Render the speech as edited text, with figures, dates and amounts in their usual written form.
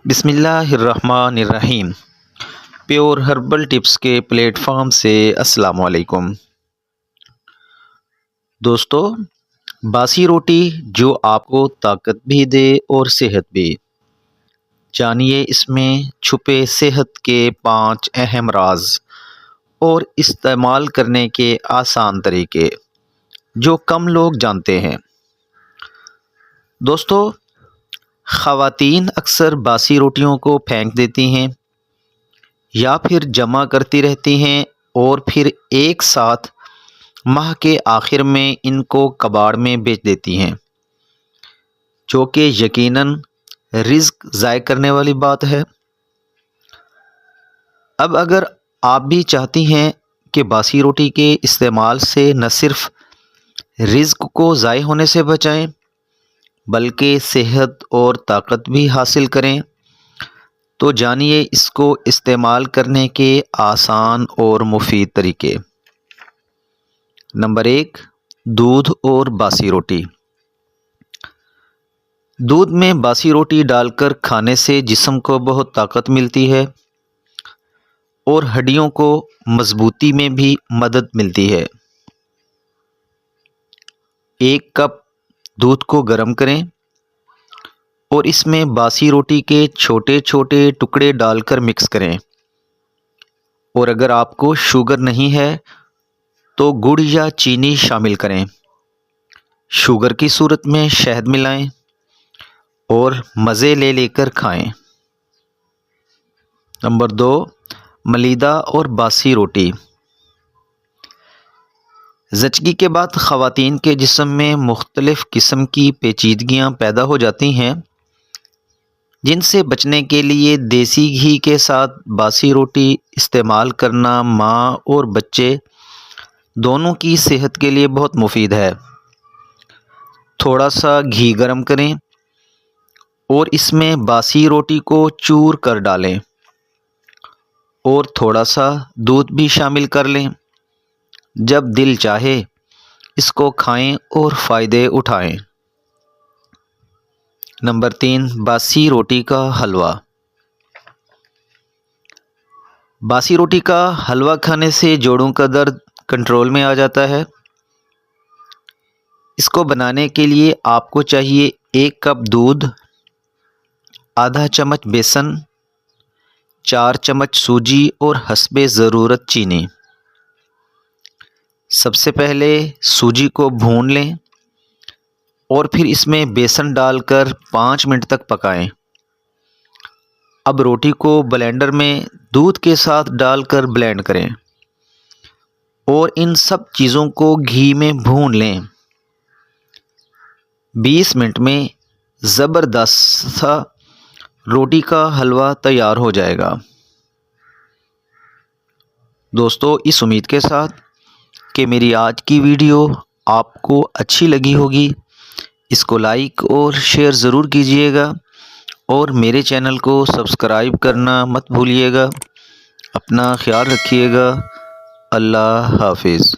بسم اللہ الرحمن الرحیم۔ پیور ہربل ٹپس کے پلیٹ فارم سے السلام علیکم دوستو۔ باسی روٹی جو آپ کو طاقت بھی دے اور صحت بھی، جانیے اس میں چھپے صحت کے 5 اہم راز اور استعمال کرنے کے آسان طریقے جو کم لوگ جانتے ہیں۔ دوستو، خواتین اکثر باسی روٹیوں کو پھینک دیتی ہیں یا پھر جمع کرتی رہتی ہیں اور پھر ایک ساتھ ماہ کے آخر میں ان کو کباڑ میں بیچ دیتی ہیں، جو کہ یقیناً رزق ضائع کرنے والی بات ہے۔ اب اگر آپ بھی چاہتی ہیں کہ باسی روٹی کے استعمال سے نہ صرف رزق کو ضائع ہونے سے بچائیں بلکہ صحت اور طاقت بھی حاصل کریں، تو جانیے اس کو استعمال کرنے کے آسان اور مفید طریقے۔ نمبر 1، دودھ اور باسی روٹی۔ دودھ میں باسی روٹی ڈال کر کھانے سے جسم کو بہت طاقت ملتی ہے اور ہڈیوں کو مضبوطی میں بھی مدد ملتی ہے۔ 1 کپ دودھ کو گرم کریں اور اس میں باسی روٹی کے چھوٹے چھوٹے ٹکڑے ڈال کر مکس کریں، اور اگر آپ کو شوگر نہیں ہے تو گڑ یا چینی شامل کریں۔ شوگر کی صورت میں شہد ملائیں اور مزے لے لے کر کھائیں۔ نمبر 2، ملیدہ اور باسی روٹی۔ زچگی کے بعد خواتین کے جسم میں مختلف قسم کی پیچیدگیاں پیدا ہو جاتی ہیں، جن سے بچنے کے لیے دیسی گھی کے ساتھ باسی روٹی استعمال کرنا ماں اور بچے دونوں کی صحت کے لیے بہت مفید ہے۔ تھوڑا سا گھی گرم کریں اور اس میں باسی روٹی کو چور کر ڈالیں اور تھوڑا سا دودھ بھی شامل کر لیں۔ جب دل چاہے اس کو کھائیں اور فائدے اٹھائیں۔ نمبر 3، باسی روٹی کا حلوہ۔ باسی روٹی کا حلوہ کھانے سے جوڑوں کا درد کنٹرول میں آ جاتا ہے۔ اس کو بنانے کے لیے آپ کو چاہیے 1 کپ دودھ، آدھا چمچ بیسن، 4 چمچ سوجی اور حسب ضرورت چینی۔ سب سے پہلے سوجی کو بھون لیں اور پھر اس میں بیسن ڈال کر 5 منٹ تک پکائیں۔ اب روٹی کو بلینڈر میں دودھ کے ساتھ ڈال کر بلینڈ کریں اور ان سب چیزوں کو گھی میں بھون لیں۔ 20 منٹ میں زبردست سا روٹی کا حلوہ تیار ہو جائے گا۔ دوستو، اس امید کے ساتھ کہ میری آج کی ویڈیو آپ کو اچھی لگی ہوگی، اس کو لائک اور شیئر ضرور کیجیے گا اور میرے چینل کو سبسکرائب کرنا مت بھولیے گا۔ اپنا خیال رکھیے گا۔ اللہ حافظ۔